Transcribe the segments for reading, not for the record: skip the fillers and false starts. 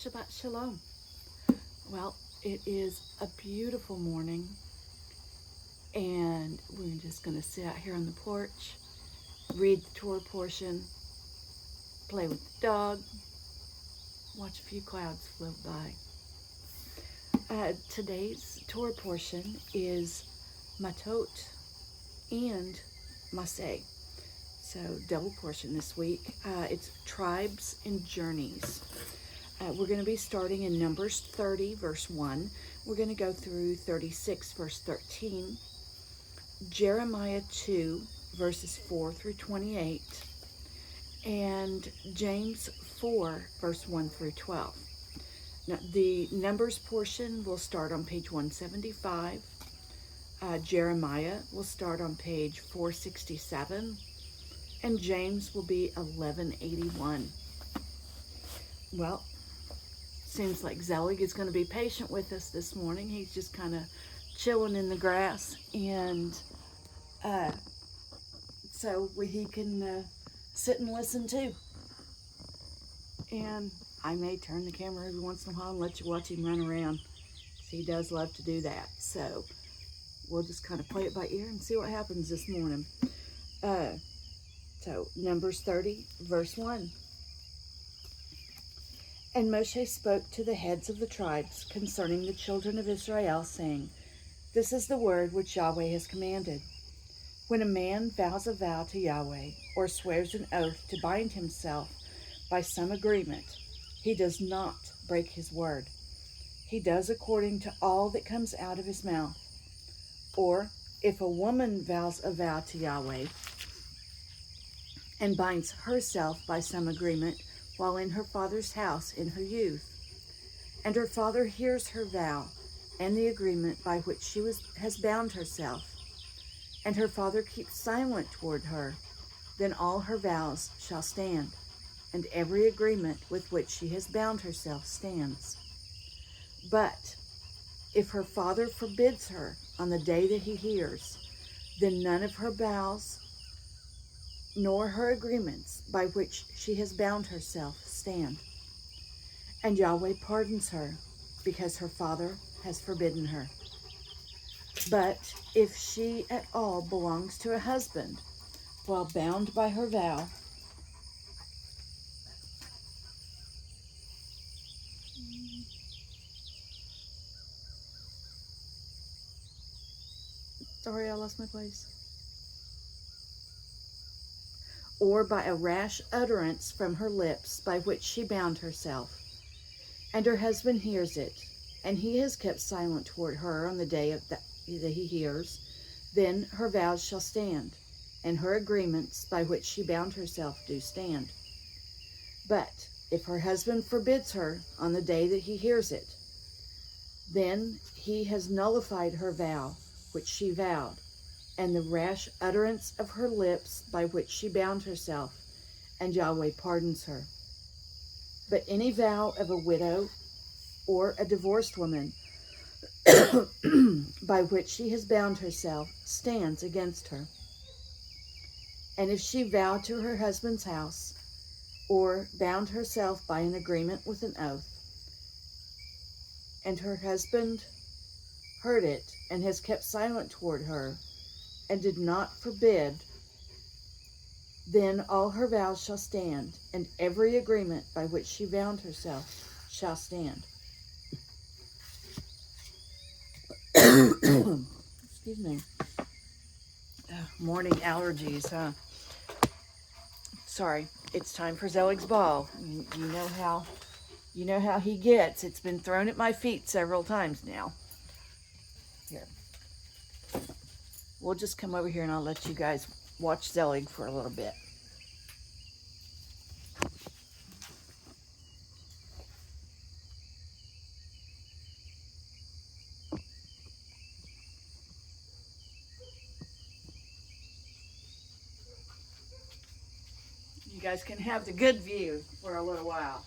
Shabbat Shalom. Well, it is a beautiful morning, and we're just going to sit out here on the porch, read the Torah portion, play with the dog, watch a few clouds float by. Today's Torah portion is Mattot and Massei. So double portion this week. It's tribes and journeys. We're going to be starting in Numbers 30, verse 1. We're going to go through 36, verse 13, Jeremiah 2, verses 4 through 28, and James 4, verse 1 through 12. Now, the Numbers portion will start on page 175. Jeremiah will start on page 467, and James will be 1181. Well, seems like Zelig is going to be patient with us this morning. He's just kind of chilling in the grass, and so he can sit and listen too. And I may turn the camera every once in a while and let you watch him run around. He does love to do that. So we'll just kind of play it by ear and see what happens this morning. So Numbers 30, verse 1. And Moshe spoke to the heads of the tribes concerning the children of Israel, saying, This is the word which Yahweh has commanded. When a man vows a vow to Yahweh, or swears an oath to bind himself by some agreement, he does not break his word. He does according to all that comes out of his mouth. Or if a woman vows a vow to Yahweh and binds herself by some agreement while in her father's house in her youth, and her father hears her vow and the agreement by which she has bound herself, and her father keeps silent toward her, then all her vows shall stand, and every agreement with which she has bound herself stands. But if her father forbids her on the day that he hears, then none of her vows nor her agreements by which she has bound herself stand. And Yahweh pardons her, because her father has forbidden her. But if she at all belongs to a husband, while bound by her vow, sorry, I lost my place, or by a rash utterance from her lips by which she bound herself, and her husband hears it, and he has kept silent toward her on the day that he hears, then her vows shall stand, and her agreements by which she bound herself do stand. But if her husband forbids her on the day that he hears it, then he has nullified her vow which she vowed, and the rash utterance of her lips by which she bound herself, and Yahweh pardons her. But any vow of a widow or a divorced woman by which she has bound herself stands against her. And if she vowed to her husband's house, or bound herself by an agreement with an oath, and her husband heard it and has kept silent toward her, and did not forbid, then all her vows shall stand, and every agreement by which she bound herself shall stand. Excuse me. Morning allergies, huh? Sorry, it's time for Zelig's ball. You know how he gets. It's been thrown at my feet several times now. Here. We'll just come over here and I'll let you guys watch Zelig for a little bit. You guys can have the good view for a little while.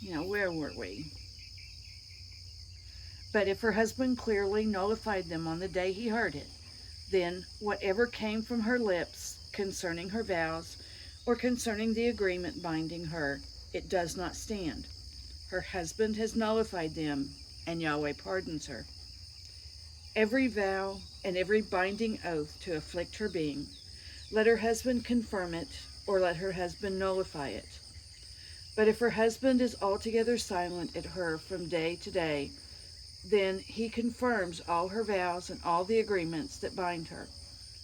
Now, where were we? But if her husband clearly nullified them on the day he heard it, then whatever came from her lips concerning her vows or concerning the agreement binding her, it does not stand. Her husband has nullified them, and Yahweh pardons her. Every vow and every binding oath to afflict her being, let her husband confirm it, or let her husband nullify it. But if her husband is altogether silent at her from day to day, then he confirms all her vows and all the agreements that bind her.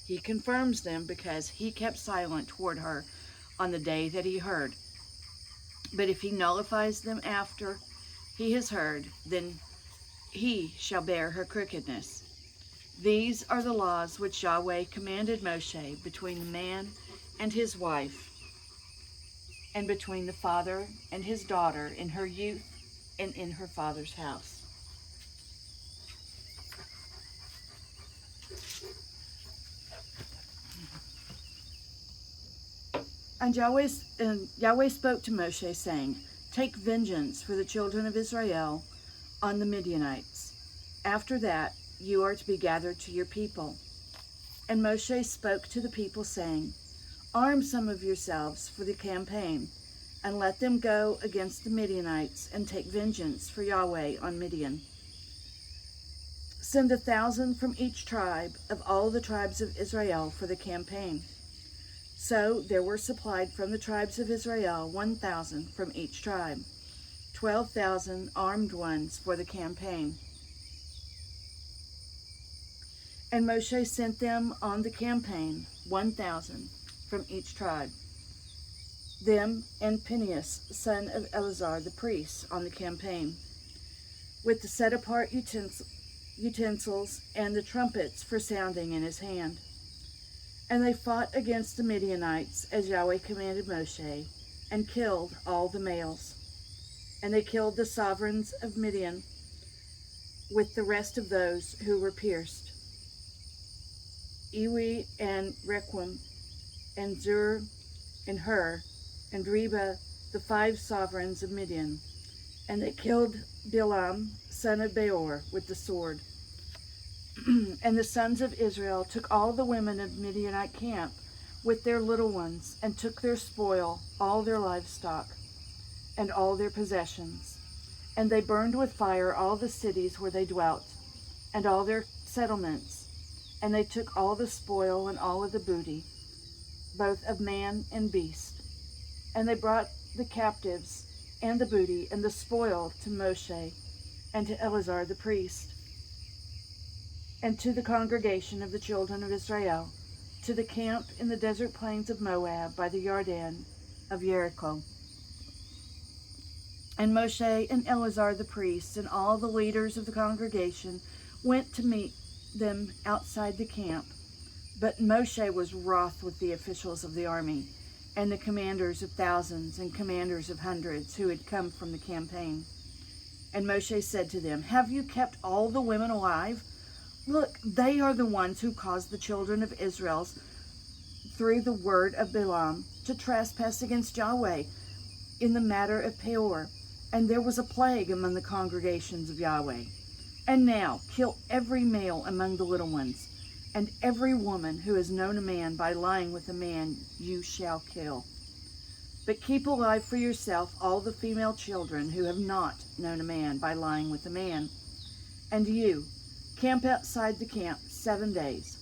He confirms them because he kept silent toward her on the day that he heard. But if he nullifies them after he has heard, then he shall bear her crookedness. These are the laws which Yahweh commanded Moshe between the man and his wife, and between the father and his daughter in her youth and in her father's house. And Yahweh spoke to Moshe, saying, "Take vengeance for the children of Israel on the Midianites. After that, you are to be gathered to your people." And Moshe spoke to the people, saying, "Arm some of yourselves for the campaign, and let them go against the Midianites and take vengeance for Yahweh on Midian. Send 1,000 from each tribe of all the tribes of Israel for the campaign." So there were supplied from the tribes of Israel 1,000 from each tribe, 12,000 armed ones for the campaign. And Moshe sent them on the campaign, 1,000 from each tribe. Them and Phinehas, son of Eleazar the priest, on the campaign, with the set-apart utensils and the trumpets for sounding in his hand. And they fought against the Midianites as Yahweh commanded Moshe, and killed all the males. And they killed the sovereigns of Midian with the rest of those who were pierced, Ewi and Requim, and Zur and Hur, and Reba, the 5 sovereigns of Midian. And they killed Bilam, son of Beor, with the sword. And the sons of Israel took all the women of Midianite camp with their little ones, and took their spoil, all their livestock, and all their possessions. And they burned with fire all the cities where they dwelt, and all their settlements. And they took all the spoil and all of the booty, both of man and beast. And they brought the captives and the booty and the spoil to Moshe and to Eleazar the priest, and to the congregation of the children of Israel, to the camp in the desert plains of Moab by the Jordan of Jericho. And Moshe and Eleazar the priest and all the leaders of the congregation went to meet them outside the camp. But Moshe was wroth with the officials of the army, and the commanders of thousands and commanders of hundreds who had come from the campaign. And Moshe said to them, "Have you kept all the women alive? Look, they are the ones who caused the children of Israel, through the word of Balaam, to trespass against Yahweh in the matter of Peor. And there was a plague among the congregations of Yahweh. And now kill every male among the little ones, and every woman who has known a man by lying with a man you shall kill. But keep alive for yourself all the female children who have not known a man by lying with a man. And you, camp outside the camp 7 days.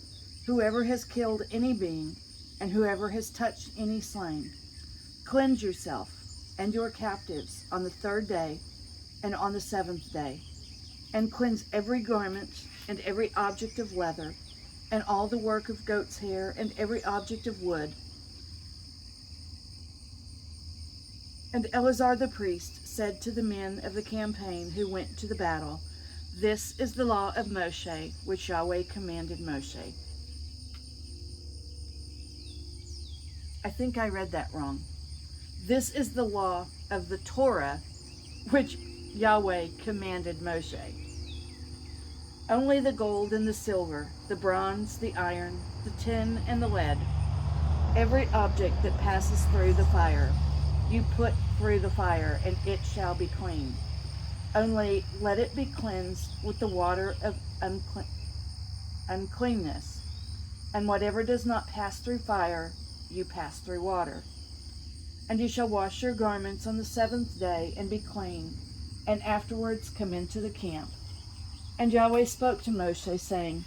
Whoever has killed any being, and whoever has touched any slain, cleanse yourself and your captives on the 3rd day and on the 7th day, and cleanse every garment and every object of leather, and all the work of goat's hair, and every object of wood." And Eleazar the priest said to the men of the campaign who went to the battle, "This is the law of Moshe, which Yahweh commanded Moshe." I think I read that wrong. This is the law of the Torah, which Yahweh commanded Moshe. Only the gold and the silver, the bronze, the iron, the tin, and the lead, every object that passes through the fire, you put through the fire, and it shall be clean. Only let it be cleansed with the water of uncleanness. And whatever does not pass through fire, you pass through water. And you shall wash your garments on the 7th day and be clean, and afterwards come into the camp. And Yahweh spoke to Moshe, saying,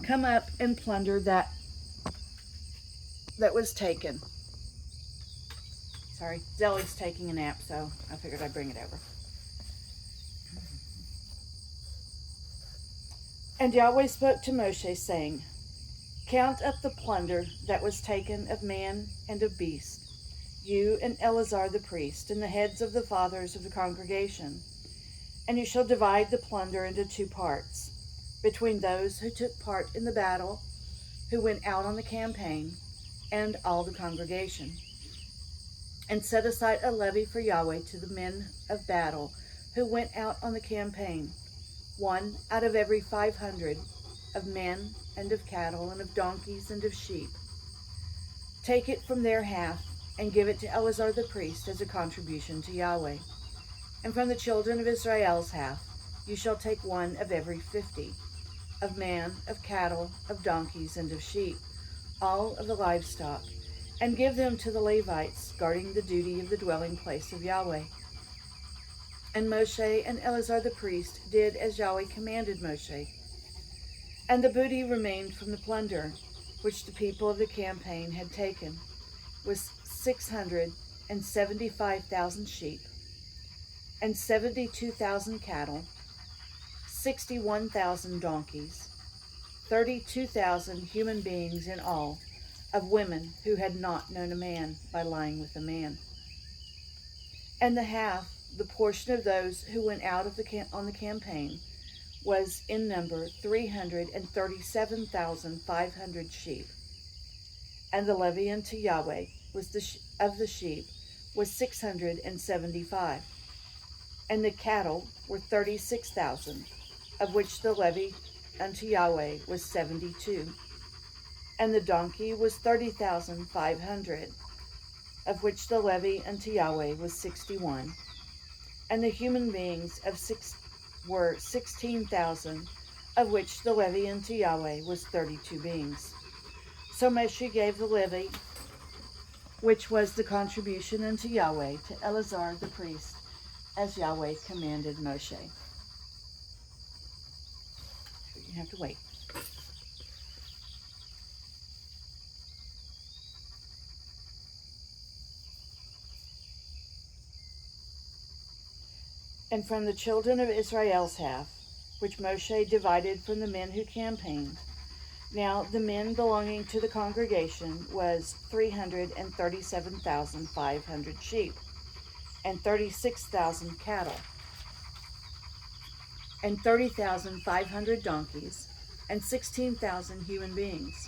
Come up and plunder that was taken. Sorry, Zelly's taking a nap, so I figured I'd bring it over. And Yahweh spoke to Moshe, saying, Count up the plunder that was taken of man and of beast, you and Eleazar the priest, and the heads of the fathers of the congregation. And you shall divide the plunder into 2 parts, between those who took part in the battle, who went out on the campaign, and all the congregation. And set aside a levy for Yahweh to the men of battle who went out on the campaign, 1 out of every 500 of men and of cattle and of donkeys and of sheep. Take it from their half and give it to Eleazar the priest as a contribution to Yahweh. And from the children of Israel's half you shall take 1 of every 50, of man, of cattle, of donkeys, and of sheep, all of the livestock, and give them to the Levites, guarding the duty of the dwelling place of Yahweh. And Moshe and Eleazar the priest did as Yahweh commanded Moshe. And the booty remained from the plunder, which the people of the campaign had taken, was 675,000 sheep, and 72,000 cattle, 61,000 donkeys, 32,000 human beings in all, of women who had not known a man by lying with a man. And the half, the portion of those who went out of on the campaign, was in number 337,500 sheep. And the levy unto Yahweh was of the sheep was 675. And the cattle were 36,000, of which the levy unto Yahweh was 72. And the donkey was 30,500, of which the levy unto Yahweh was 61. And the human beings were 16,000, of which the levy unto Yahweh was 32 beings. So Moshe gave the levy, which was the contribution unto Yahweh, to Eleazar the priest, as Yahweh commanded Moshe. You have to wait. And from the children of Israel's half, which Moshe divided from the men who campaigned. Now the men belonging to the congregation was 337,500 sheep, and 36,000 cattle, and 30,500 donkeys, and 16,000 human beings.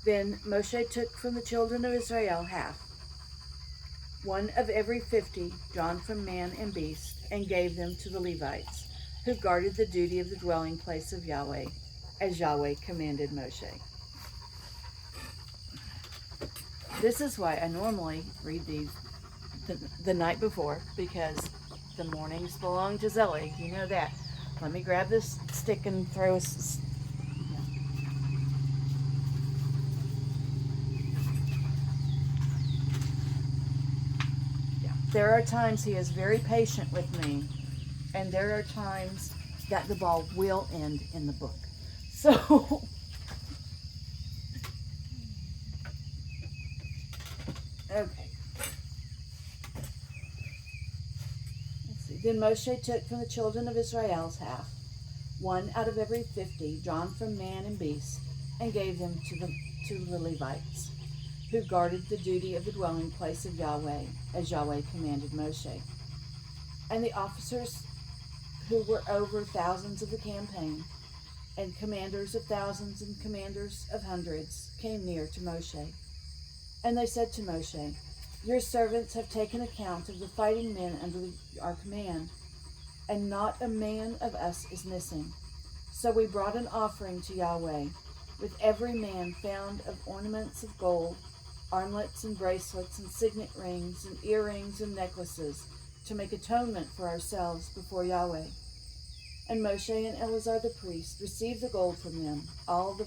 Then Moshe took from the children of Israel half, 1 of every 50, drawn from man and beast, and gave them to the Levites, who guarded the duty of the dwelling place of Yahweh, as Yahweh commanded Moshe. This is why I normally read these the night before, because the mornings belong to Zelly. You know that. Let me grab this stick and throw There are times he is very patient with me, and there are times that the ball will end in the book. So, okay. Let's see. Then Moshe took from the children of Israel's half, 1 out of every 50, drawn from man and beast, and gave them to the Levites, who guarded the duty of the dwelling place of Yahweh, as Yahweh commanded Moshe. And the officers who were over thousands of the campaign, and commanders of thousands and commanders of hundreds, came near to Moshe. And they said to Moshe, Your servants have taken account of the fighting men under our command, and not a man of us is missing. So we brought an offering to Yahweh, with every man found of ornaments of gold, armlets and bracelets and signet rings and earrings and necklaces, to make atonement for ourselves before Yahweh. And Moshe and Eleazar the priest received the gold from them, all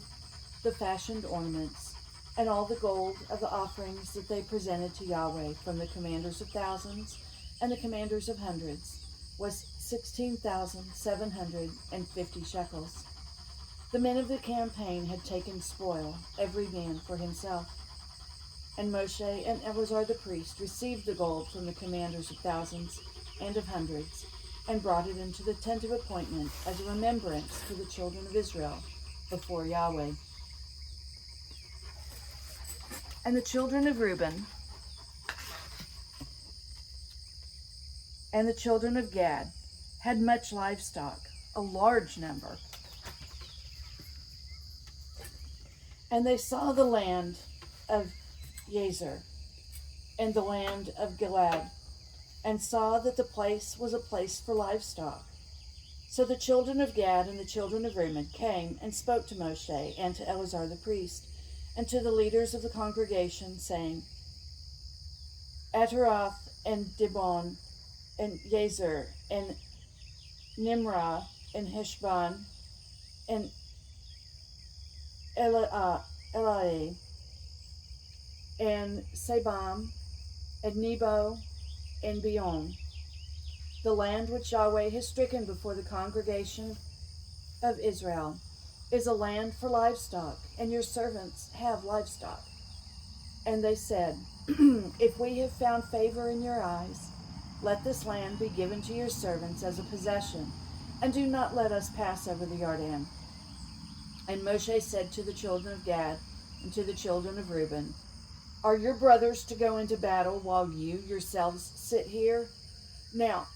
the fashioned ornaments, and all the gold of the offerings that they presented to Yahweh from the commanders of thousands and the commanders of hundreds, was 16,750 shekels. The men of the campaign had taken spoil, every man for himself. And Moshe and Eleazar the priest received the gold from the commanders of thousands and of hundreds, and brought it into the tent of appointment as a remembrance for the children of Israel before Yahweh. And the children of Reuben and the children of Gad had much livestock, a large number. And they saw the land of Jazer and the land of Gilead, and saw that the place was a place for livestock. So the children of Gad and the children of Reuben came and spoke to Moshe and to Eleazar the priest, and to the leaders of the congregation, saying, Ataroth and Dibon and Jazer and Nimrah and Heshbon and Elai and Sebam and Nebo and Beon, the land which Yahweh has stricken before the congregation of Israel, is a land for livestock, and your servants have livestock. And they said, If we have found favor in your eyes, let this land be given to your servants as a possession, and do not let us pass over the Jordan. And Moshe said to the children of Gad and to the children of Reuben, Are your brothers to go into battle while you yourselves sit here? Now,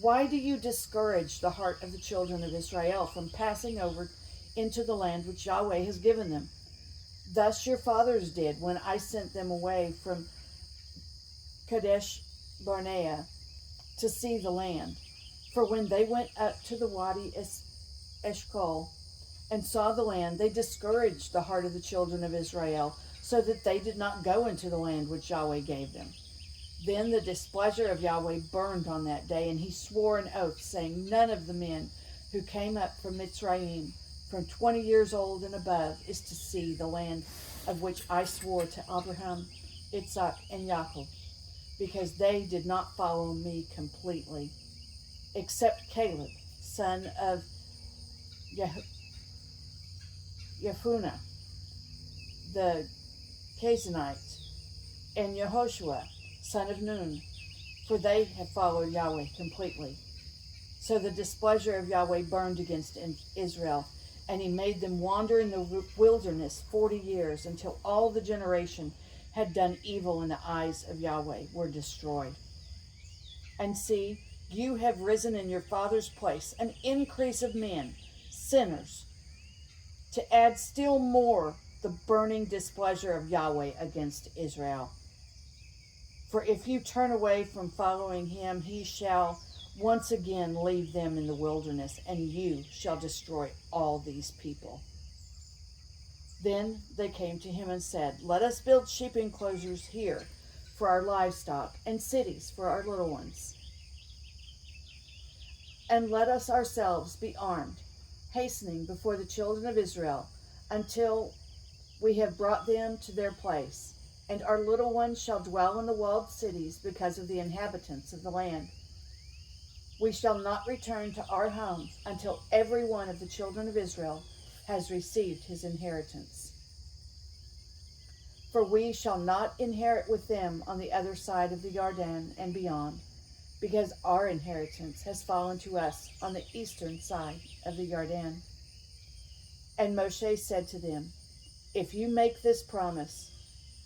why do you discourage the heart of the children of Israel from passing over into the land which Yahweh has given them? Thus your fathers did when I sent them away from Kadesh Barnea to see the land. For when they went up to the Wadi Eshcol and saw the land, they discouraged the heart of the children of Israel, so that they did not go into the land which Yahweh gave them. Then the displeasure of Yahweh burned on that day, and he swore an oath, saying, None of the men who came up from Mitzrayim, from 20 years old and above, is to see the land of which I swore to Abraham, Isaac, and Jacob, because they did not follow me completely, except Caleb, son of Jephunneh, the Canaanite, and Yehoshua, son of Nun, for they have followed Yahweh completely. So the displeasure of Yahweh burned against Israel, and he made them wander in the wilderness 40 years, until all the generation had done evil in the eyes of Yahweh were destroyed. And see, you have risen in your father's place, an increase of men, sinners, to add still more the burning displeasure of Yahweh against Israel. For if you turn away from following him, he shall once again leave them in the wilderness, and you shall destroy all these people. Then they came to him and said, Let us build sheep enclosures here for our livestock, and cities for our little ones. And let us ourselves be armed, hastening before the children of Israel, until we have brought them to their place, and our little ones shall dwell in the walled cities because of the inhabitants of the land. We shall not return to our homes until every one of the children of Israel has received his inheritance. For we shall not inherit with them on the other side of the Jordan and beyond, because our inheritance has fallen to us on the eastern side of the Jordan. And Moshe said to them, If you make this promise,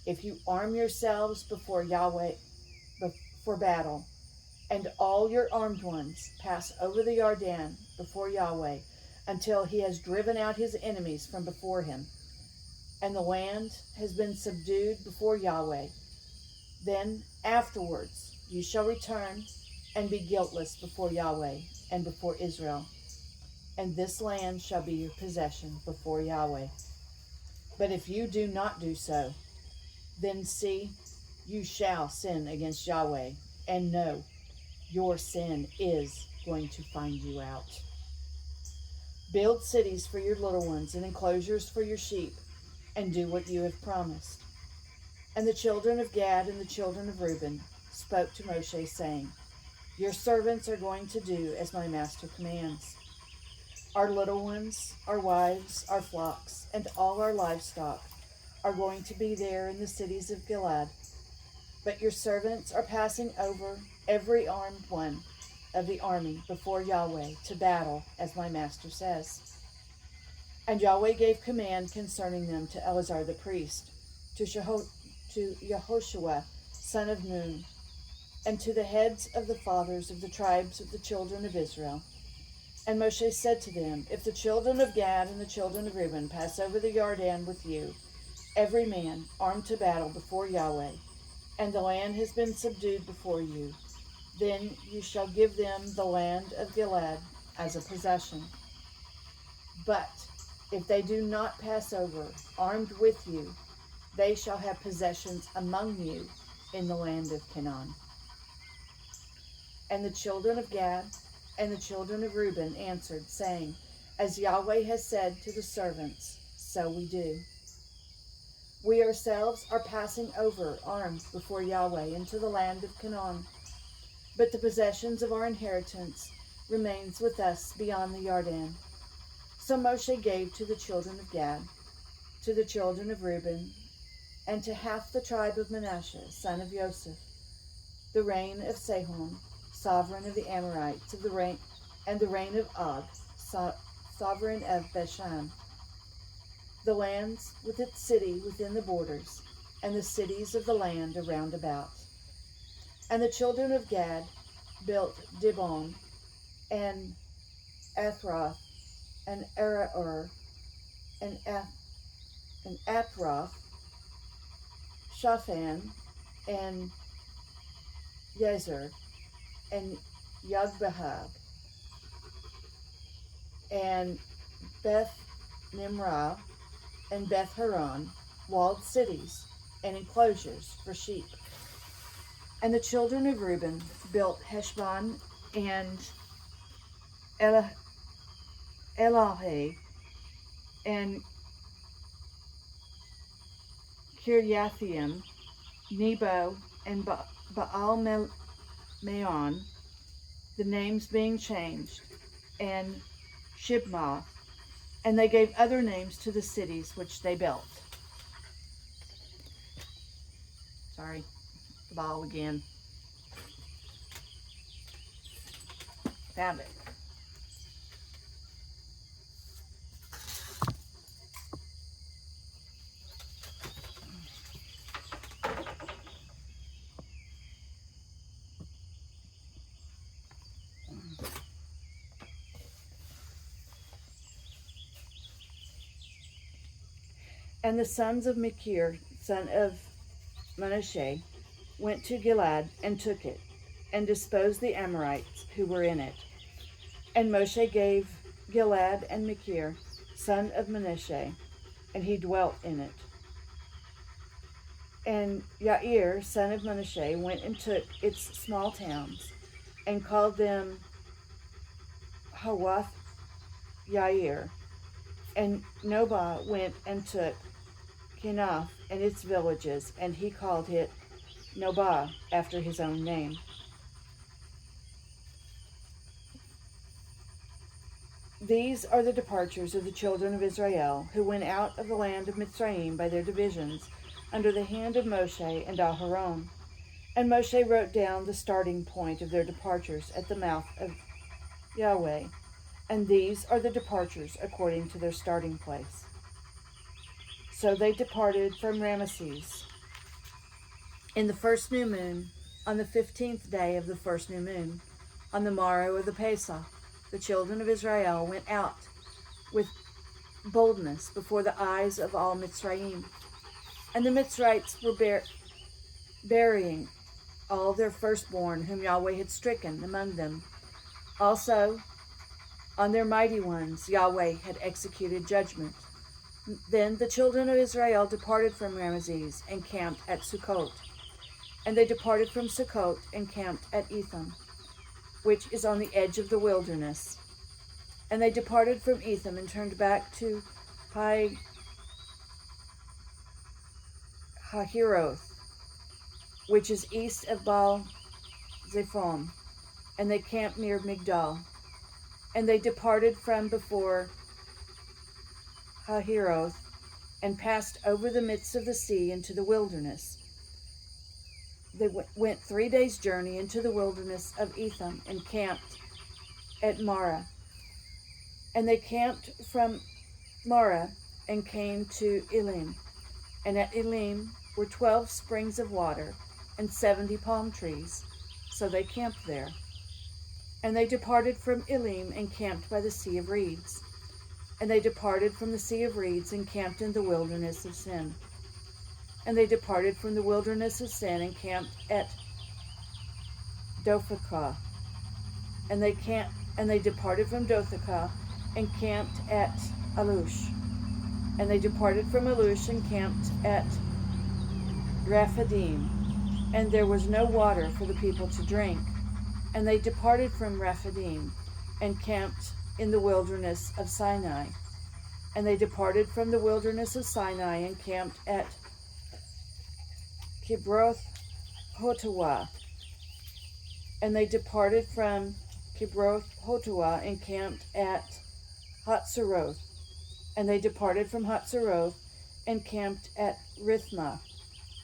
if you arm yourselves before Yahweh for battle, and all your armed ones pass over the Jordan before Yahweh until he has driven out his enemies from before him, and the land has been subdued before Yahweh, then afterwards you shall return and be guiltless before Yahweh and before Israel, and this land shall be your possession before Yahweh. But if you do not do so, then see, you shall sin against Yahweh, and know your sin is going to find you out. Build cities for your little ones and enclosures for your sheep, and do what you have promised. And the children of Gad and the children of Reuben spoke to Moshe, saying, your servants are going to do as my master commands. Our little ones, our wives, our flocks, and all our livestock are going to be there in the cities of Gilead. But your servants are passing over every armed one of the army before Yahweh to battle, as my master says. And Yahweh gave command concerning them to Eleazar the priest, to Yehoshua, son of Nun, and to the heads of the fathers of the tribes of the children of Israel. And Moshe said to them, if the children of Gad and the children of Reuben pass over the Jordan with you, every man armed to battle before Yahweh, and the land has been subdued before you, then you shall give them the land of Gilead as a possession. But if they do not pass over armed with you, they shall have possessions among you in the land of Canaan. And the children of Gad and the children of Reuben answered, saying, as Yahweh has said to the servants, so we do. We ourselves are passing over armed before Yahweh into the land of Canaan, but the possessions of our inheritance remains with us beyond the Jordan. So Moshe gave to the children of Gad, to the children of Reuben, and to half the tribe of Manasseh, son of Joseph, the reign of Sihon, sovereign of the Amorites, and the reign of Og, sovereign of Bashan, the lands with its city within the borders, and the cities of the land around about. And the children of Gad built Dibon, and Athroth, and Ara'ur, and Athroth, Shaphan, and Yezer, and Yogbeha, and Beth Nimrah, and Beth Horon, walled cities and enclosures for sheep. And the children of Reuben built Heshbon and Elohe and Kiriathaim, Nebo, and Baal Meon, the names being changed, and Shibmah, and they gave other names to the cities which they built. Sorry, the ball again. Found it. And the sons of Machir, son of Manasseh, went to Gilead and took it, and disposed the Amorites who were in it. And Moshe gave Gilead and Machir, son of Manasseh, and he dwelt in it. And Yair, son of Manasseh, went and took its small towns, and called them Hawath Yair. And Nobah went and took Kenath and its villages, and he called it Nobah, after his own name. These are the departures of the children of Israel, who went out of the land of Mitzrayim by their divisions, under the hand of Moshe and Aharon. And Moshe wrote down the starting point of their departures at the mouth of Yahweh. And these are the departures according to their starting place. So they departed from Ramesses in the first new moon, on the 15th day of the first new moon, on the morrow of the Pesach. The children of Israel went out with boldness before the eyes of all Mitzrayim. And the Mitzrites were burying all their firstborn whom Yahweh had stricken among them. Also, on their mighty ones Yahweh had executed judgment. Then the children of Israel departed from Ramesses and camped at Sukkot. And they departed from Sukkot and camped at Etham. which is on the edge of the wilderness. And they departed from Etham and turned back to Hahiroth, which is east of Baal Zephon, and they camped near Migdal. And they departed from before Hahiroth and passed over the midst of the sea into the wilderness. They went 3 days' journey into the wilderness of Etham and camped at Marah. And they camped from Marah and came to Elim. And at Elim were 12 springs of water and 70 palm trees. So they camped there. And they departed from Elim and camped by the Sea of Reeds. And they departed from the Sea of Reeds and camped in the wilderness of Sin. And they departed from the wilderness of Sin and camped at Dophakah. And they departed from Dophakah and camped at Alush. And they departed from Alush and camped at Rephidim. And there was no water for the people to drink. And they departed from Rephidim and camped in the wilderness of Sinai. And they departed from the wilderness of Sinai and camped at Kibroth Hotawah. And they departed from Kibroth Hotawah and camped at Hatzeroth. And they departed from Hatzeroth and camped at Rithmah.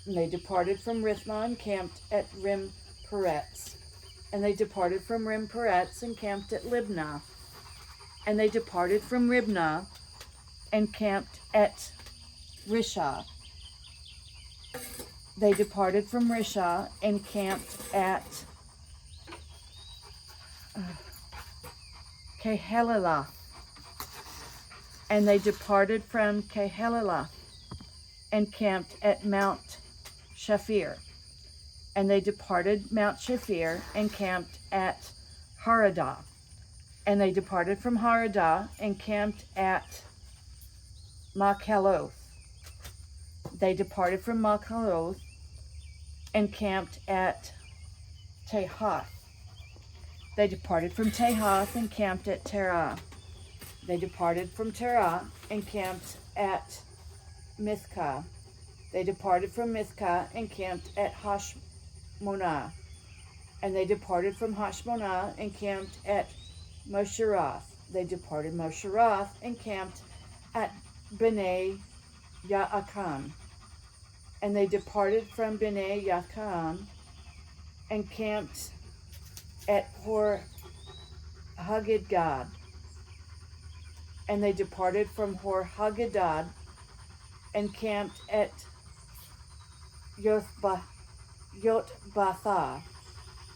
And they departed from Rithmah and camped at Rim Peretz. And they departed from Rim Peretz and camped at Libnah. And they departed from Ribnah and camped at Rishah. They departed from Rishah and camped at Kehelalah. And they departed from Kehelalah and camped at Mount Shafir. And they departed Mount Shafir and camped at Haradah. And they departed from Haradah and camped at Makheloth. They departed from Makheloth and camped at Tehath. They departed from Tehath and camped at Terah. They departed from Terah and camped at Mithkah. They departed from Mithkah and camped at Hashmonah. And they departed from Hashmonah and camped at Mosheroth. They departed Mosheroth and camped at Bnei Yaakan. And they departed from Bnei Yaakan and camped at Hor Haggidgad. And they departed from Hor Haggidgad and camped at Yotbathah.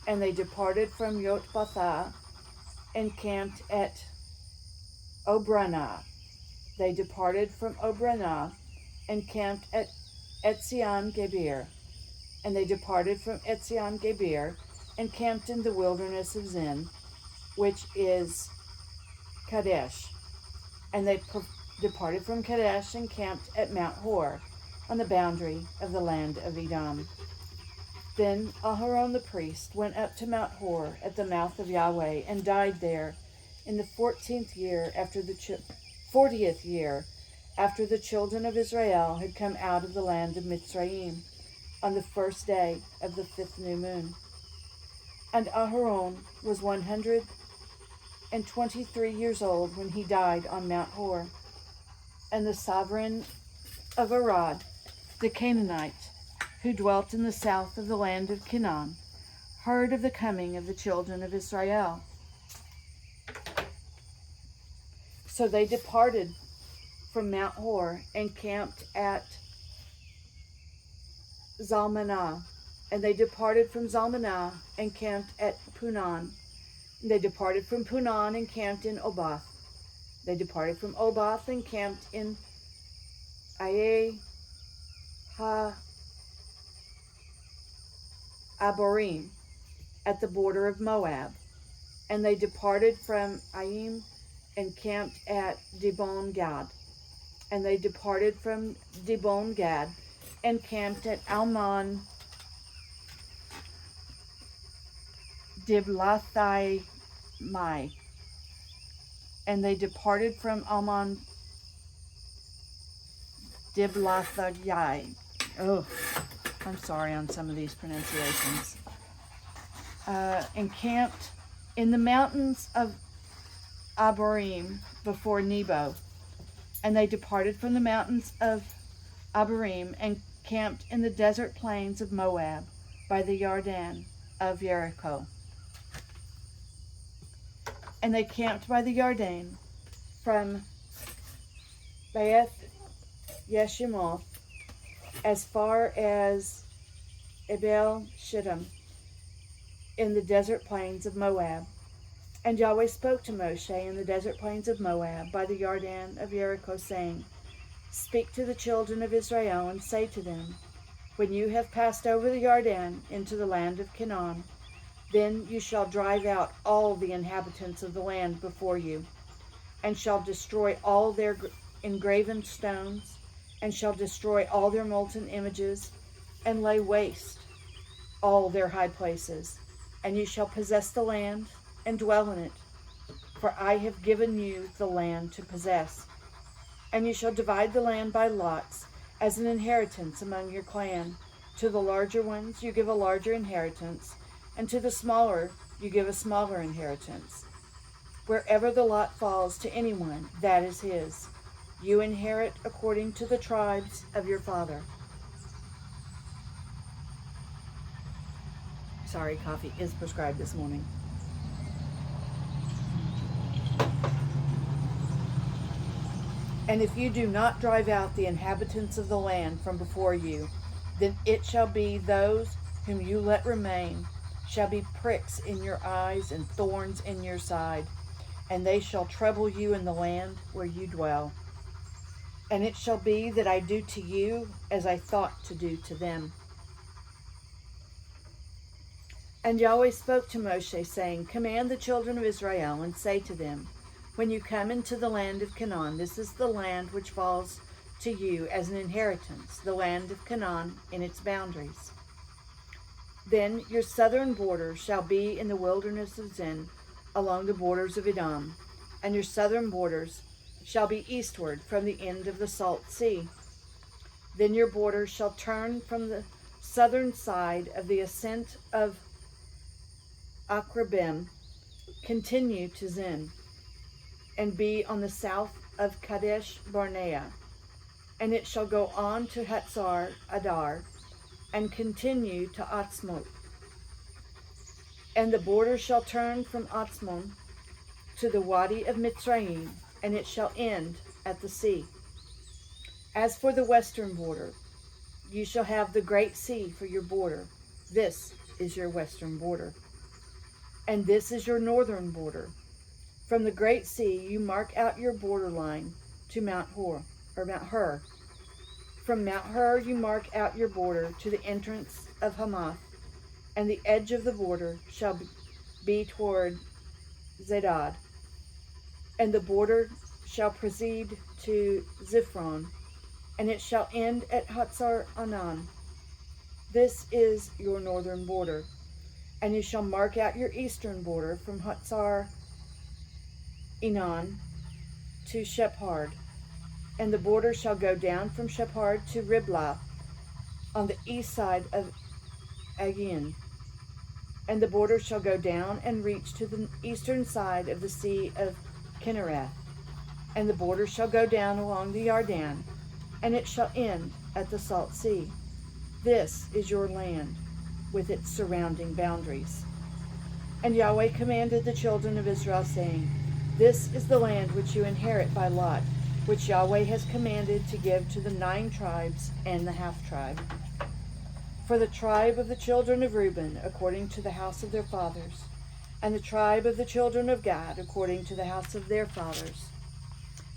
And they departed from Yotbathah and camped at Obranah. They departed from Obranah and camped at Etzion Geber. And they departed from Etzion Geber and camped in the wilderness of Zin, which is Kadesh. And they departed from Kadesh and camped at Mount Hor, on the boundary of the land of Edom. Then Aharon the priest went up to Mount Hor at the mouth of Yahweh and died there in the 40th year after the children of Israel had come out of the land of Mitzrayim, on the first day of the 5th new moon. And Aharon was 123 years old when he died on Mount Hor. And the sovereign of Arad, the Canaanite, who dwelt in the south of the land of Canaan, heard of the coming of the children of Israel. So they departed from Mount Hor and camped at Zalmanah. And they departed from Zalmanah and camped at Punan. And they departed from Punan and camped in Obath. They departed from Obath and camped in Aye Ha-Aborim, at the border of Moab. And they departed from Aim and camped at Dibon Gad. And they departed from Dibon Gad and camped at Almon Diblathai Mai. And they departed from Almon Diblathai. Oh, I'm sorry on some of these pronunciations. Encamped in the mountains of Abarim before Nebo. And they departed from the mountains of Abarim and camped in the desert plains of Moab by the Yarden of Jericho. And they camped by the Yarden from Beth Yeshimoth as far as Abel Shittim in the desert plains of Moab. And Yahweh spoke to Moshe in the desert plains of Moab by the Yarden of Jericho, saying, Speak to the children of Israel and say to them, When you have passed over the Yarden into the land of Canaan, then you shall drive out all the inhabitants of the land before you, and shall destroy all their engraven stones, and shall destroy all their molten images, and lay waste all their high places. And you shall possess the land and dwell in it, for I have given you the land to possess. And you shall divide the land by lots as an inheritance among your clan. To the larger ones you give a larger inheritance, and to the smaller you give a smaller inheritance. Wherever the lot falls to anyone, that is his. You inherit according to the tribes of your father. Sorry, coffee is prescribed this morning. And if you do not drive out the inhabitants of the land from before you, then it shall be those whom you let remain shall be pricks in your eyes and thorns in your side, and they shall trouble you in the land where you dwell. And it shall be that I do to you as I thought to do to them. And Yahweh spoke to Moshe, saying, Command the children of Israel, and say to them, When you come into the land of Canaan, this is the land which falls to you as an inheritance, the land of Canaan in its boundaries. Then your southern border shall be in the wilderness of Zin, along the borders of Edom, and your southern borders shall be eastward from the end of the Salt Sea. Then your border shall turn from the southern side of the ascent of Akrabim, continue to Zin, and be on the south of Kadesh Barnea. And it shall go on to Hatzar Adar, and continue to Atzmon. And the border shall turn from Atzmon to the Wadi of Mitzrayim, and it shall end at the sea. As for the western border, you shall have the great sea for your border. This is your western border. And this is your northern border. From the great sea you mark out your borderline to Mount Hur. From Mount Hur you mark out your border to the entrance of Hamath, and the edge of the border shall be toward Zedad. And the border shall proceed to Ziphron, and it shall end at Hatzar Anan. This is your northern border. And you shall mark out your eastern border from Hatzar Enan to Shephard. And the border shall go down from Shephard to Riblah on the east side of Agin. And the border shall go down and reach to the eastern side of the Sea of Kinnereth. And the border shall go down along the Yarden, and it shall end at the Salt Sea. This is your land, with its surrounding boundaries. And Yahweh commanded the children of Israel, saying, This is the land which you inherit by lot, which Yahweh has commanded to give to the 9 tribes and the half-tribe. For the tribe of the children of Reuben, according to the house of their fathers, and the tribe of the children of Gad, according to the house of their fathers,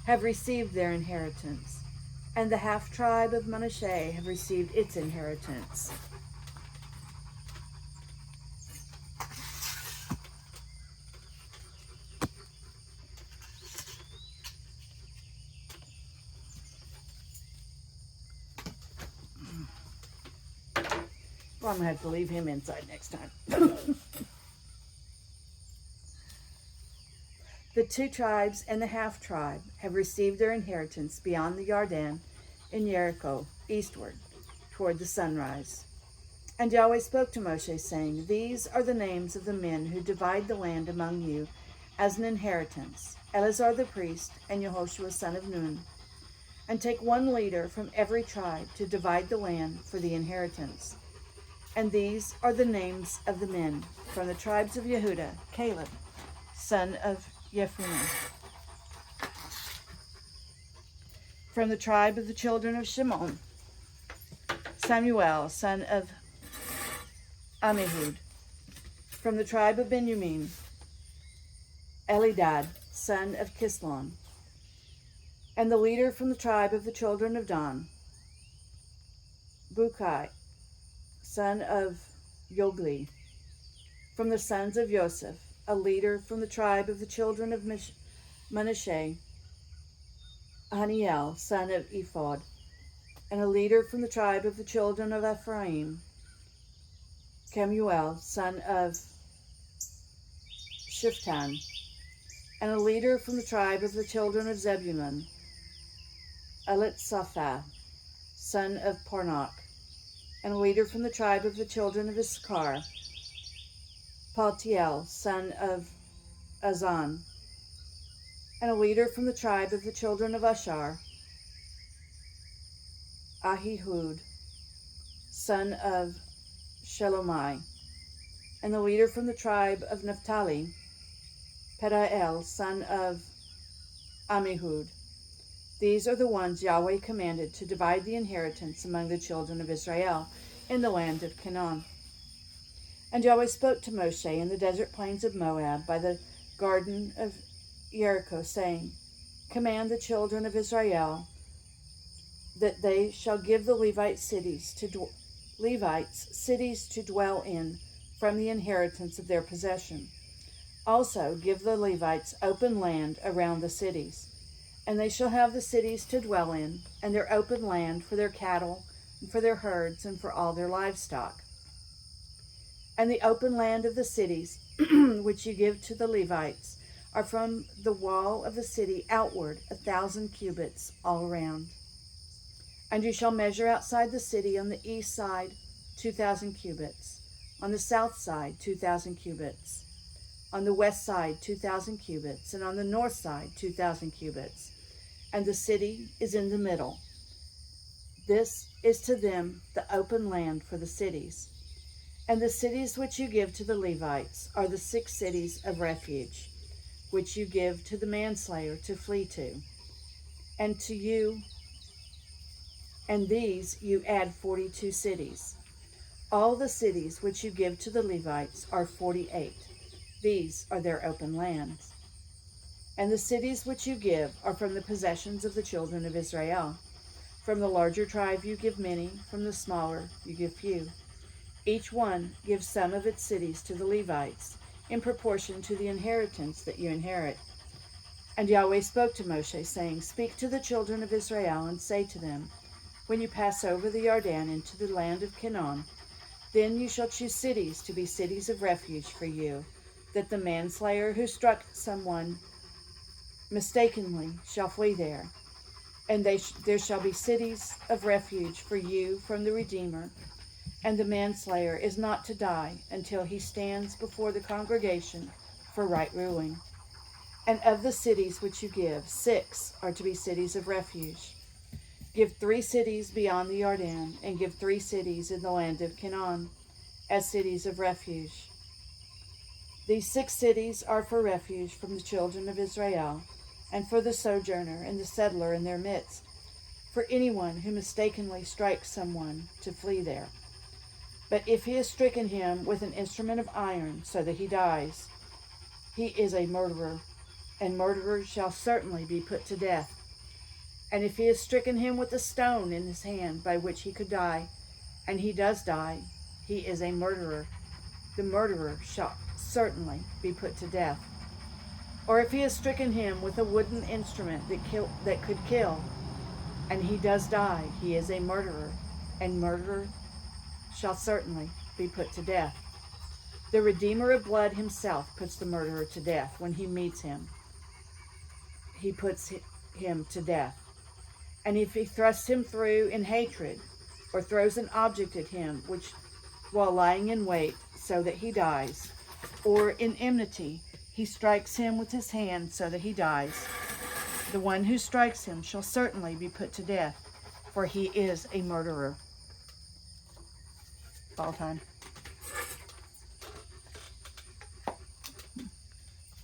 have received their inheritance, and the half-tribe of Manasseh have received its inheritance. Well, I'm going to have to leave him inside next time. 2 tribes and the half tribe have received their inheritance beyond the Jordan in Jericho, eastward, toward the sunrise. And Yahweh spoke to Moshe, saying, These are the names of the men who divide the land among you as an inheritance, Eleazar the priest and Yehoshua son of Nun. And take 1 leader from every tribe to divide the land for the inheritance. And these are the names of the men from the tribes of Yehudah, Caleb, son of Jephunneh. From the tribe of the children of Shimon, Samuel, son of Ammihud. From the tribe of Benjamin, Elidad, son of Kislon. And the leader from the tribe of the children of Dan, Bukai, son of Yogli. From the sons of Joseph, a leader from the tribe of the children of Manasseh, Haniel, son of Ephod. And a leader from the tribe of the children of Ephraim, Kemuel, son of Shiftan. And a leader from the tribe of the children of Zebulun, Elitzapha, son of Parnach. And a leader from the tribe of the children of Issachar, Paltiel, son of Azan. And a leader from the tribe of the children of Asher, Ahihud, son of Shelomai. And the leader from the tribe of Naphtali, Pedaiel, son of Ammihud. These are the ones Yahweh commanded to divide the inheritance among the children of Israel in the land of Canaan. And Yahweh spoke to Moshe in the desert plains of Moab by the garden of Jericho, saying, Command the children of Israel that they shall give the Levites cities to dwell in from the inheritance of their possession. Also give the Levites open land around the cities, and they shall have the cities to dwell in, and their open land for their cattle, and for their herds, and for all their livestock. And the open land of the cities, which you give to the Levites, are from the wall of the city outward 1,000 cubits all around. And you shall measure outside the city on the east side 2,000 cubits, on the south side 2,000 cubits, on the west side 2,000 cubits, and on the north side 2,000 cubits. And the city is in the middle. This is to them the open land for the cities. And the cities which you give to the Levites are the 6 cities of refuge, which you give to the manslayer to flee to. And to you, and these you add 42 cities. All the cities which you give to the Levites are 48. These are their open lands. And the cities which you give are from the possessions of the children of Israel. From the larger tribe you give many, from the smaller you give few. Each one gives some of its cities to the Levites, in proportion to the inheritance that you inherit. And Yahweh spoke to Moshe, saying, Speak to the children of Israel, and say to them, When you pass over the Jordan into the land of Canaan, then you shall choose cities to be cities of refuge for you, that the manslayer who struck someone mistakenly shall flee there. And there shall be cities of refuge for you from the Redeemer. And the manslayer is not to die until he stands before the congregation for right ruling. And of the cities which you give, 6 are to be cities of refuge. Give 3 cities beyond the Jordan, and give 3 cities in the land of Canaan, as cities of refuge. These 6 cities are for refuge from the children of Israel, and for the sojourner and the settler in their midst, for anyone who mistakenly strikes someone to flee there. But if he has stricken him with an instrument of iron so that he dies, he is a murderer, and murderers shall certainly be put to death. And if he has stricken him with a stone in his hand by which he could die, and he does die, he is a murderer. The murderer shall certainly be put to death. Or if he has stricken him with a wooden instrument that could kill, and he does die, he is a murderer, and murderer shall certainly be put to death. The Redeemer of blood himself puts the murderer to death when he meets him. he puts him to death. And if he thrusts him through in hatred, or throws an object at him while lying in wait, so that he dies, or in enmity he strikes him with his hand so that he dies, the one who strikes him shall certainly be put to death, for he is a murderer. Fall time.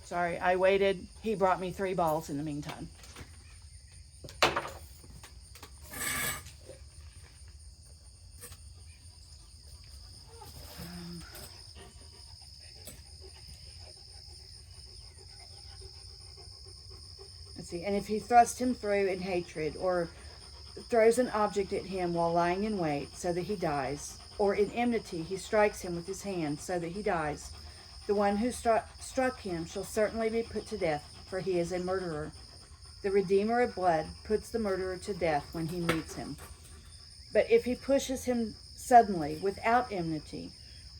Sorry, I waited. He brought me 3 balls in the meantime. Let's see. And if he thrusts him through in hatred, or throws an object at him while lying in wait, so that he dies, or in enmity he strikes him with his hand, so that he dies, the one who struck him shall certainly be put to death, for he is a murderer. The Redeemer of blood puts the murderer to death when he meets him. But if he pushes him suddenly, without enmity,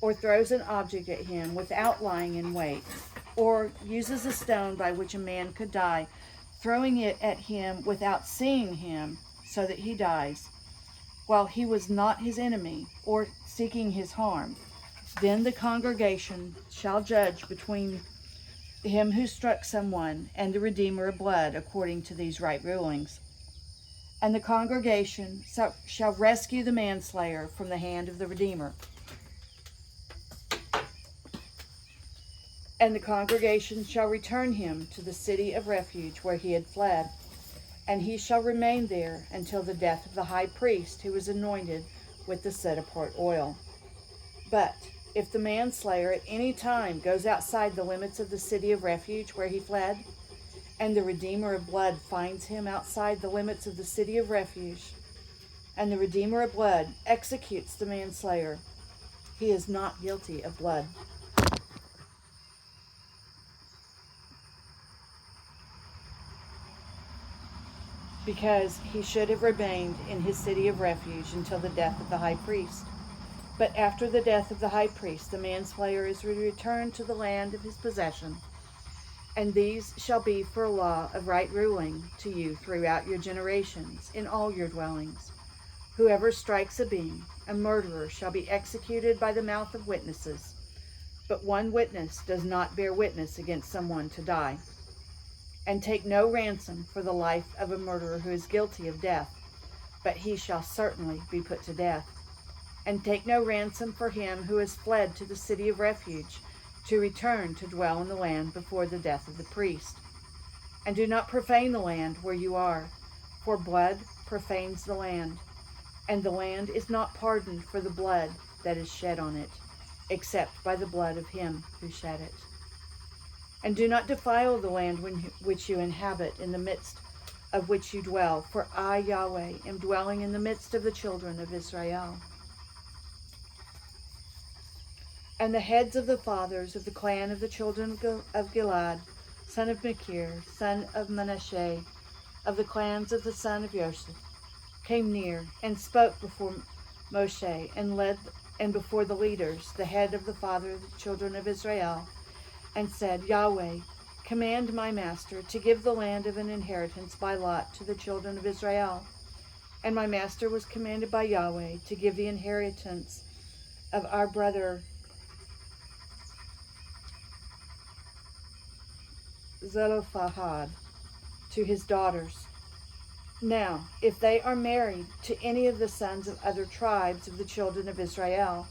or throws an object at him without lying in wait, or uses a stone by which a man could die, throwing it at him without seeing him, so that he dies, while he was not his enemy, or seeking his harm, then the congregation shall judge between him who struck someone and the Redeemer of blood according to these right rulings. And the congregation shall rescue the manslayer from the hand of the Redeemer. And the congregation shall return him to the city of refuge where he had fled, and he shall remain there until the death of the high priest who was anointed with the set-apart oil. But if the manslayer at any time goes outside the limits of the city of refuge where he fled, and the Redeemer of blood finds him outside the limits of the city of refuge, and the Redeemer of blood executes the manslayer, he is not guilty of blood. Because he should have remained in his city of refuge until the death of the high priest. But after the death of the high priest, the manslayer is returned to the land of his possession. And these shall be for a law of right ruling to you throughout your generations, in all your dwellings. Whoever strikes a being, a murderer, shall be executed by the mouth of witnesses. But one witness does not bear witness against someone to die. And take no ransom for the life of a murderer who is guilty of death, but he shall certainly be put to death. And take no ransom for him who has fled to the city of refuge, to return to dwell in the land before the death of the priest. And do not profane the land where you are, for blood profanes the land, and the land is not pardoned for the blood that is shed on it, except by the blood of him who shed it. And do not defile the land which you inhabit, in the midst of which you dwell, for I, Yahweh, am dwelling in the midst of the children of Israel. And the heads of the fathers of the clan of the children of Gilad, son of Machir, son of Manasseh, of the clans of the son of Joseph, came near and spoke before Moshe and before the leaders, the head of the father of the children of Israel, and said, Yahweh, command my master to give the land of an inheritance by lot to the children of Israel. And my master was commanded by Yahweh to give the inheritance of our brother Zelophehad to his daughters. Now, if they are married to any of the sons of other tribes of the children of Israel,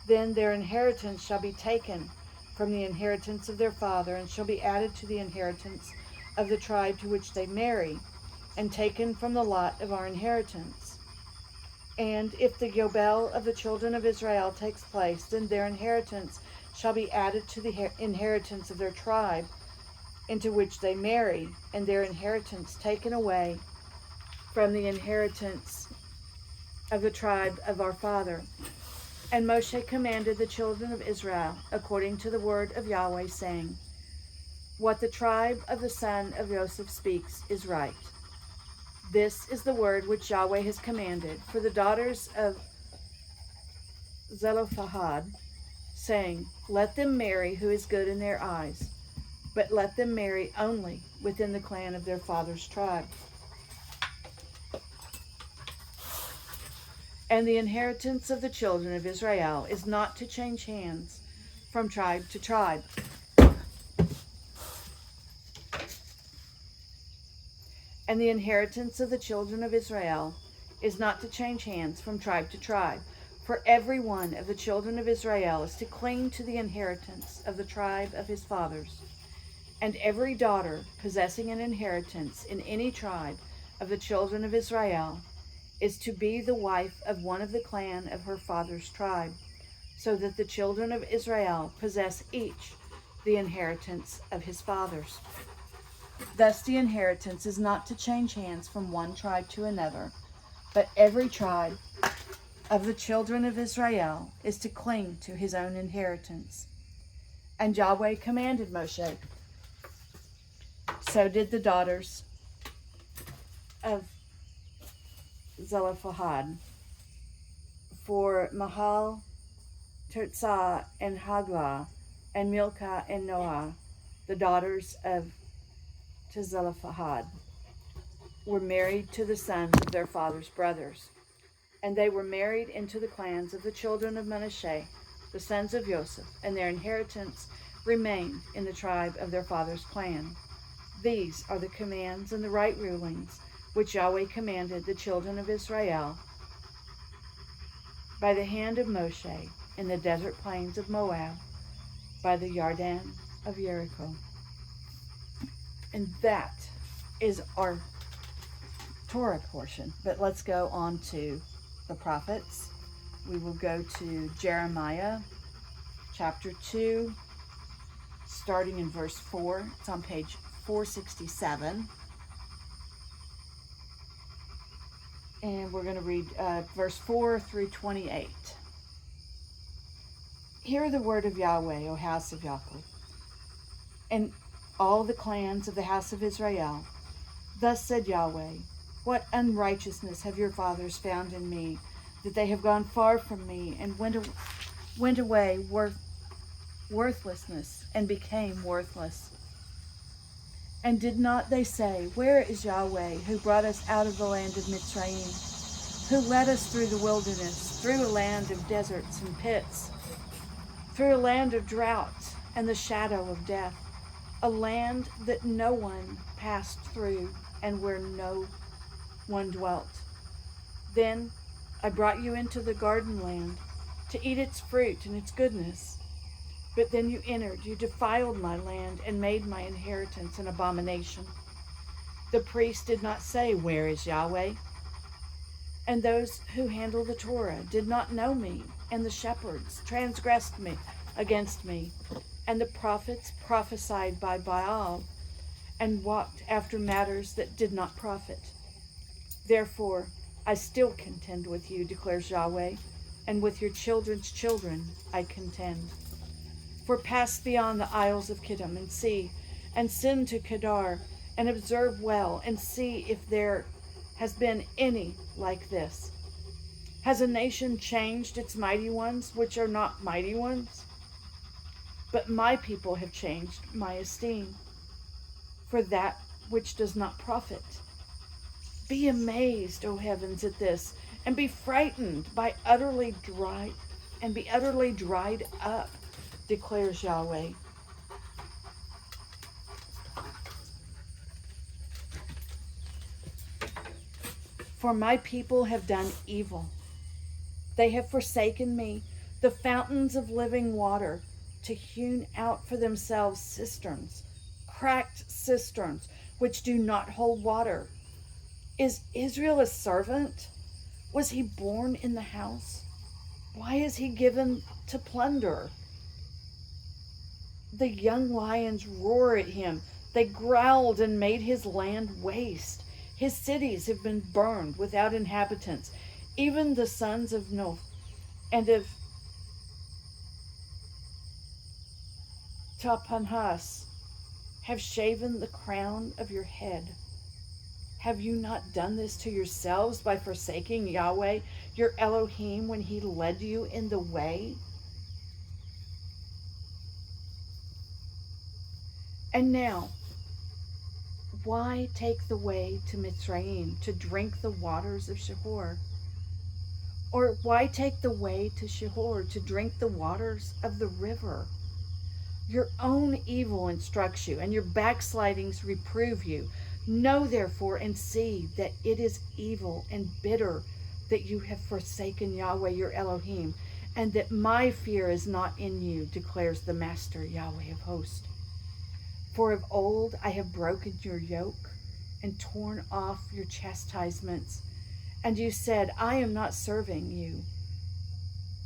then their inheritance shall be taken from the inheritance of their father, and shall be added to the inheritance of the tribe to which they marry, and taken from the lot of our inheritance. And if the Yobel of the children of Israel takes place, then their inheritance shall be added to the inheritance of their tribe into which they marry, and their inheritance taken away from the inheritance of the tribe of our father. And Moshe commanded the children of Israel according to the word of Yahweh, saying, What the tribe of the son of Joseph speaks is right. This is the word which Yahweh has commanded for the daughters of Zelophehad, saying, Let them marry who is good in their eyes, but let them marry only within the clan of their father's tribe. And the inheritance of the children of Israel is not to change hands from tribe to tribe. And the inheritance of the children of Israel is not to change hands from tribe to tribe. For every one of the children of Israel is to cling to the inheritance of the tribe of his fathers. And every daughter possessing an inheritance in any tribe of the children of Israel is to be the wife of one of the clan of her father's tribe, so that the children of Israel possess each the inheritance of his fathers. Thus the inheritance is not to change hands from one tribe to another, but every tribe of the children of Israel is to cling to his own inheritance. And Yahweh commanded Moshe. So did the daughters of Zelophehad, for Mahal, Tirzah, and Haglah, and Milcah and Noah, the daughters of Zelophehad, were married to the sons of their father's brothers. And they were married into the clans of the children of Manasseh, the sons of Joseph, and their inheritance remained in the tribe of their father's clan. These are the commands and the right rulings which Yahweh commanded the children of Israel by the hand of Moshe in the desert plains of Moab, by the Yarden of Jericho. And that is our Torah portion. But let's go on to the prophets. We will go to Jeremiah chapter 2, starting in verse 4. It's on page 467. And we're going to read verse 4 through 28. Hear the word of Yahweh, O house of Yaakov, and all the clans of the house of Israel. Thus said Yahweh, what unrighteousness have your fathers found in me, that they have gone far from me and went away worthlessness and became worthless. And did not they say, where is Yahweh, who brought us out of the land of Mitzrayim, who led us through the wilderness, through a land of deserts and pits, through a land of drought and the shadow of death, a land that no one passed through and where no one dwelt. Then I brought you into the garden land to eat its fruit and its goodness. But then you entered, you defiled my land and made my inheritance an abomination. The priest did not say, where is Yahweh? And those who handle the Torah did not know me, and the shepherds transgressed me against me, and the prophets prophesied by Baal, and walked after matters that did not profit. Therefore, I still contend with you, declares Yahweh, and with your children's children I contend. For pass beyond the isles of Kittim and see, and send to Kedar, and observe well, and see if there has been any like this. Has a nation changed its mighty ones, which are not mighty ones? But my people have changed my esteem for that which does not profit. Be amazed, O heavens, at this, and be frightened by utterly dried up, declares Yahweh. For my people have done evil. They have forsaken me, the fountains of living water, to hewn out for themselves cisterns, cracked cisterns, which do not hold water. Is Israel a servant? Was he born in the house? Why is he given to plunder? The young lions roar at him. They growled and made his land waste. His cities have been burned without inhabitants. Even the sons of Noth and of Tapanhas have shaven the crown of your head. Have you not done this to yourselves by forsaking Yahweh, your Elohim, when he led you in the way? And now, why take the way to Mitzrayim to drink the waters of Shihor? Or why take the way to Shihor to drink the waters of the river? Your own evil instructs you, and your backslidings reprove you. Know therefore and see that it is evil and bitter that you have forsaken Yahweh your Elohim, and that my fear is not in you, declares the Master Yahweh of hosts. For of old I have broken your yoke and torn off your chastisements, and you said, I am not serving you.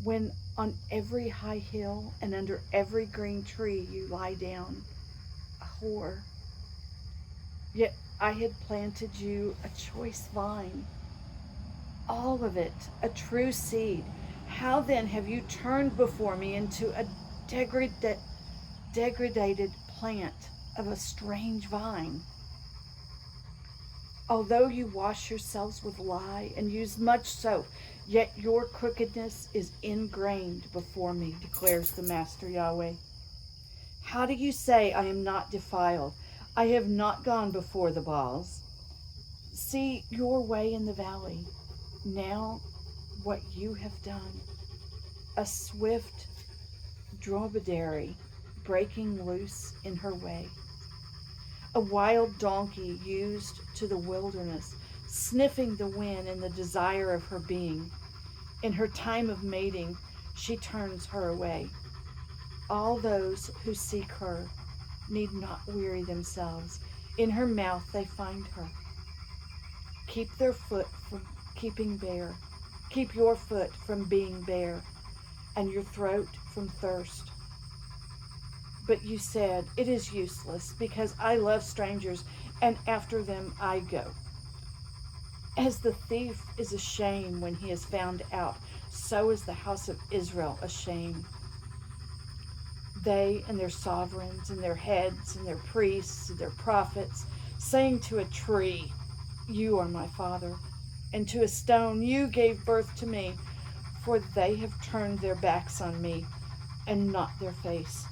When on every high hill and under every green tree you lie down, a whore. Yet I had planted you a choice vine, all of it a true seed. How then have you turned before me into a degraded plant of a strange vine? Although you wash yourselves with lye and use much soap, yet your crookedness is ingrained before me, declares the Master Yahweh. How do you say, I am not defiled? I have not gone before the Baals. See your way in the valley. Now what you have done. A swift dromedary breaking loose in her way. A wild donkey used to the wilderness, sniffing the wind in the desire of her being. In her time of mating, she turns her away. All those who seek her need not weary themselves. In her mouth they find her. Keep their foot from keeping bare. Keep your foot from being bare, and your throat from thirst. But you said, it is useless, because I love strangers, and after them I go. As the thief is ashamed when he is found out, so is the house of Israel ashamed. They and their sovereigns and their heads and their priests and their prophets, saying to a tree, you are my father, and to a stone, you gave birth to me, for they have turned their backs on me and not their face.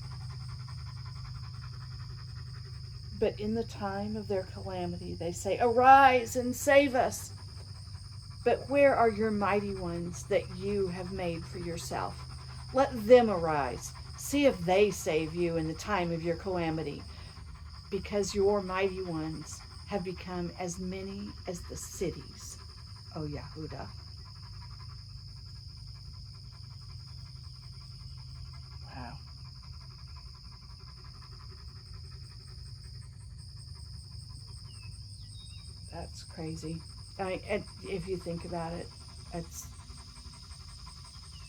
But in the time of their calamity, they say, arise and save us. But where are your mighty ones that you have made for yourself? Let them arise. See if they save you in the time of your calamity, because your mighty ones have become as many as the cities, O Yehuda. Wow. That's crazy. If you think about it, it's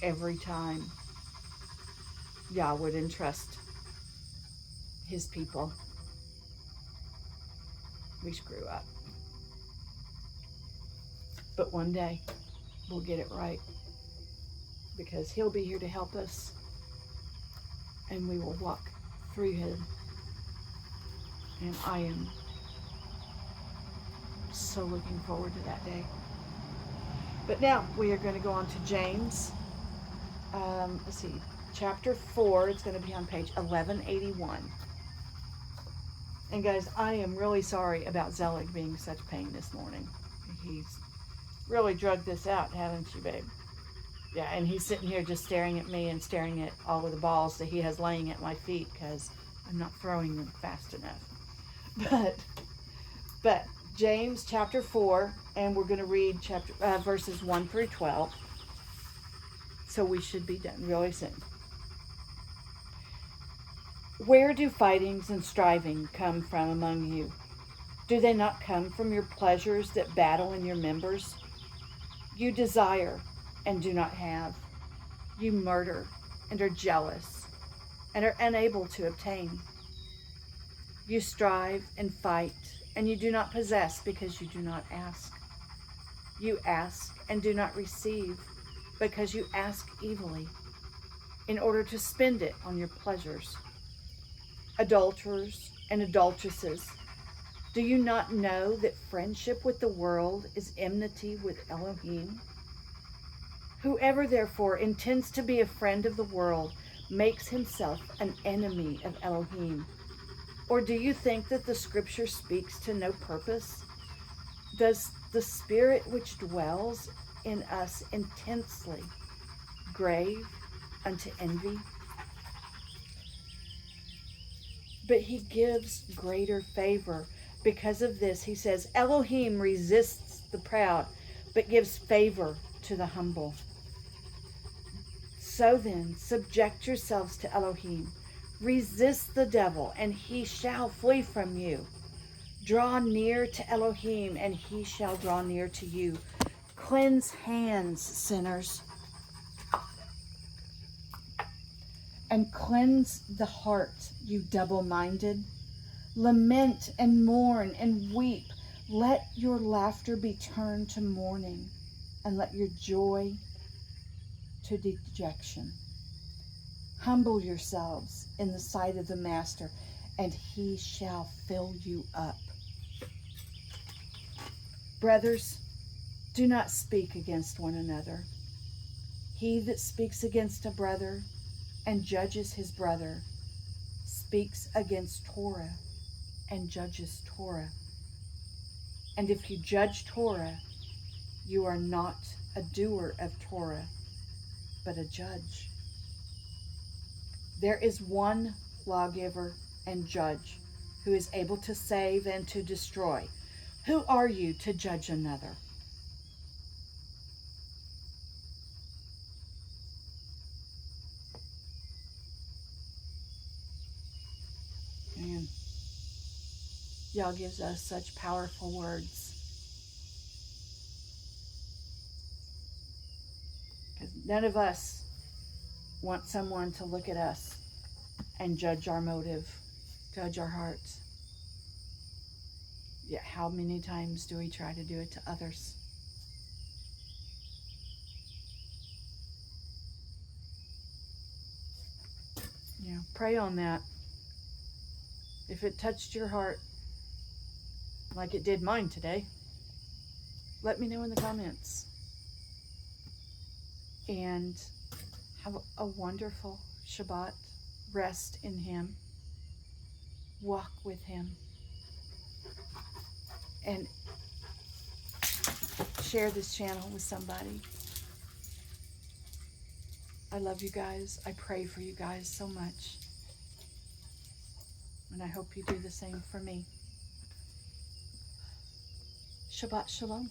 every time Yah would entrust his people, we screw up. But one day, we'll get it right, because he'll be here to help us, and we will walk through him. And I am so looking forward to that day. But now we are going to go on to James. Let's see, chapter 4. It's going to be on page 1181. And guys, I am really sorry about Zelig being such pain this morning. He's really drugged this out, haven't you, babe? Yeah, and he's sitting here just staring at me and staring at all of the balls that he has laying at my feet because I'm not throwing them fast enough. But James chapter 4, and we're going to read verses 1 through 12. So we should be done really soon. Where do fightings and striving come from among you? Do they not come from your pleasures that battle in your members? You desire and do not have. You murder and are jealous and are unable to obtain. You strive and fight, and you do not possess because you do not ask. You ask and do not receive because you ask evilly, in order to spend it on your pleasures. Adulterers and adulteresses, do you not know that friendship with the world is enmity with Elohim? Whoever therefore intends to be a friend of the world makes himself an enemy of Elohim. Or do you think that the scripture speaks to no purpose? Does the Spirit which dwells in us intensely grave unto envy? But he gives greater favor. Because of this, he says, Elohim resists the proud, but gives favor to the humble. So then, subject yourselves to Elohim. Resist the devil, and he shall flee from you. Draw near to Elohim, and he shall draw near to you. Cleanse hands, sinners, and cleanse the heart, you double-minded. Lament and mourn and weep. Let your laughter be turned to mourning, and let your joy to dejection. Humble yourselves in the sight of the Master, and he shall fill you up. Brothers, do not speak against one another. He that speaks against a brother and judges his brother speaks against Torah and judges Torah. And if you judge Torah, you are not a doer of Torah, but a judge. There is one lawgiver and judge who is able to save and to destroy. Who are you to judge another? Man, y'all gives us such powerful words. Because none of us want someone to look at us and judge our motive, judge our hearts. Yet how many times do we try to do it to others? Yeah, pray on that. If it touched your heart like it did mine today, let me know in the comments. And have a wonderful Shabbat. Rest in him. Walk with him. And share this channel with somebody. I love you guys. I pray for you guys so much. And I hope you do the same for me. Shabbat Shalom.